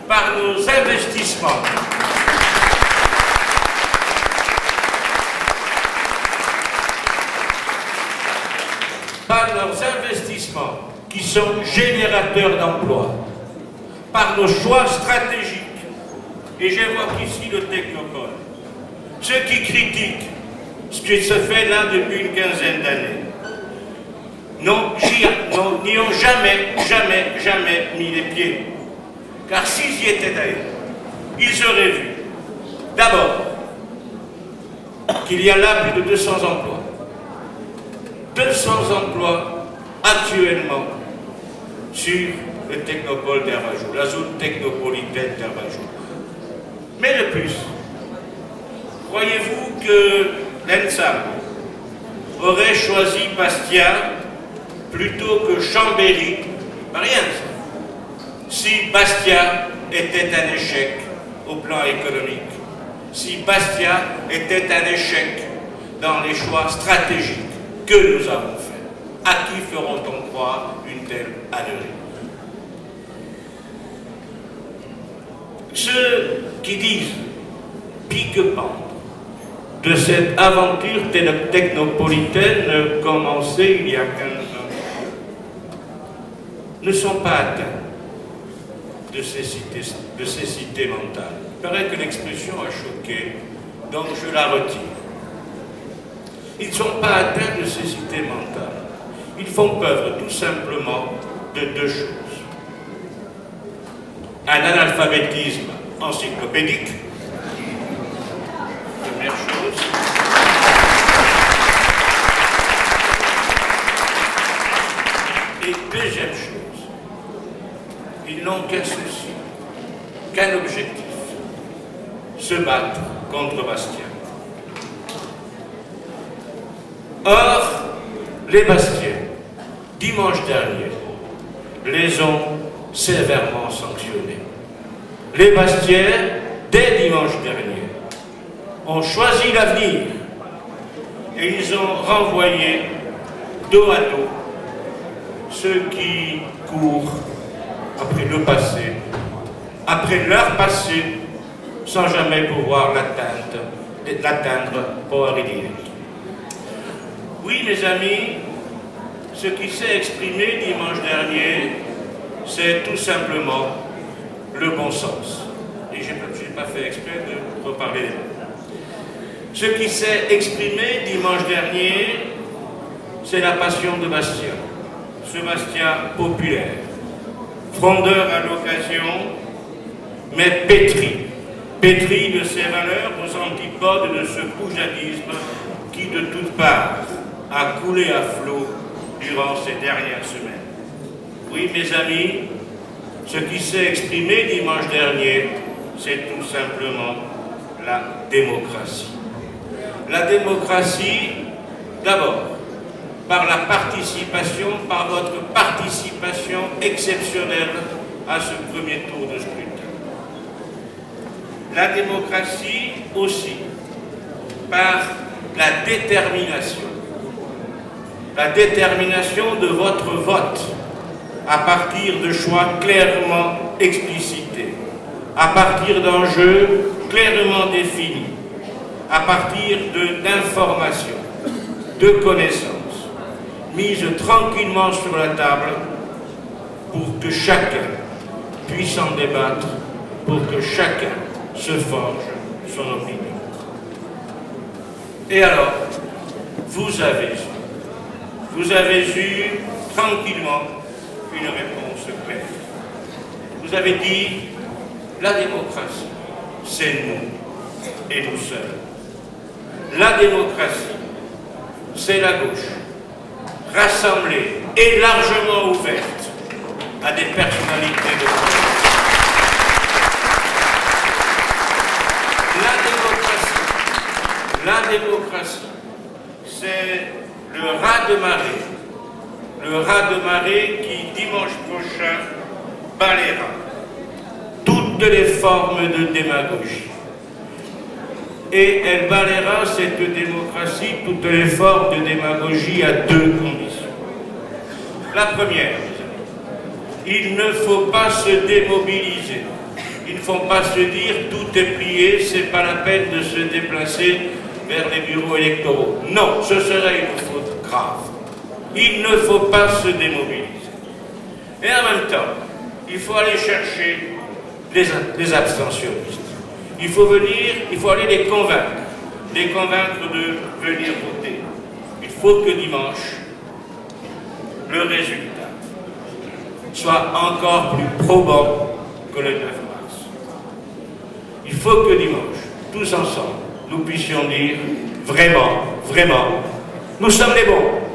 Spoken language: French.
par nos investissements. Par nos investissements qui sont générateurs d'emplois, par nos choix stratégiques. Et j'évoque ici le technopole. Ceux qui critiquent ce qui se fait là depuis une quinzaine d'années n'y ont jamais mis les pieds. Car s'ils y étaient d'ailleurs, ils auraient vu d'abord qu'il y a là plus de 200 emplois. 200 emplois actuellement sur le technopole d'Hervajou, la zone technopolitaine d'Hervajou. Mais de plus, croyez-vous que l'ENSAM aurait choisi Bastia plutôt que Chambéry? Pas rien de ça. Si Bastia était un échec au plan économique, si Bastia était un échec dans les choix stratégiques que nous avons faits, à qui feront-on croire une telle ânerie? Ceux qui disent pique-pendre de cette aventure technopolitaine commencée il y a 15 ans ne sont pas atteints de cécité mentale. Il paraît que l'expression a choqué, donc je la retire. Ils ne sont pas atteints de cécité mentale. Ils font preuve tout simplement de deux choses. Un analphabétisme encyclopédique, première chose. Et deuxième chose, ils n'ont qu'un souci, qu'un objectif, se battre contre Bastia. Or, les Bastiens, dimanche dernier, les ont sévèrement sanctionnés. Les Bastiens, dès dimanche dernier, ont choisi l'avenir et ils ont renvoyé dos à dos ceux qui courent après le passé, après leur passé, sans jamais pouvoir l'atteindre pour arriver. Oui, mes amis, ce qui s'est exprimé dimanche dernier, c'est tout simplement le bon sens. Et je n'ai pas fait exprès de reparler des mots. Ce qui s'est exprimé dimanche dernier, c'est la passion de Bastia. Ce Bastia populaire, frondeur à l'occasion, mais pétri de ses valeurs aux antipodes de ce poujadisme qui, de toutes parts, a coulé à flot durant ces dernières semaines. Oui, mes amis, ce qui s'est exprimé dimanche dernier, c'est tout simplement la démocratie. La démocratie, d'abord, par la participation, par votre participation exceptionnelle à ce premier tour de scrutin. La démocratie aussi, par la détermination de votre vote, à partir de choix clairement explicités, à partir d'enjeux clairement définis, à partir d'informations, de connaissances, mises tranquillement sur la table pour que chacun puisse en débattre, pour que chacun se forge son opinion. Et alors, vous avez eu tranquillement une réponse claire. Vous avez dit, la démocratie, c'est nous et nous seuls. La démocratie, c'est la gauche, rassemblée et largement ouverte à des personnalités de gauche. La démocratie, c'est le raz-de-marée qui, dimanche prochain, balayera toutes les formes de démagogie. Et elle balayera cette démocratie, toutes les formes de démagogie à deux conditions. La première, il ne faut pas se démobiliser. Ils ne font pas se dire tout est plié, c'est pas la peine de se déplacer vers les bureaux électoraux. Non, ce serait une faute grave. Il ne faut pas se démobiliser. Et en même temps, il faut aller chercher les abstentionnistes. Il faut aller les convaincre de venir voter. Il faut que dimanche, le résultat soit encore plus probant que le 9 mars. Il faut que dimanche, tous ensemble, nous puissions dire vraiment, vraiment, nous sommes les bons.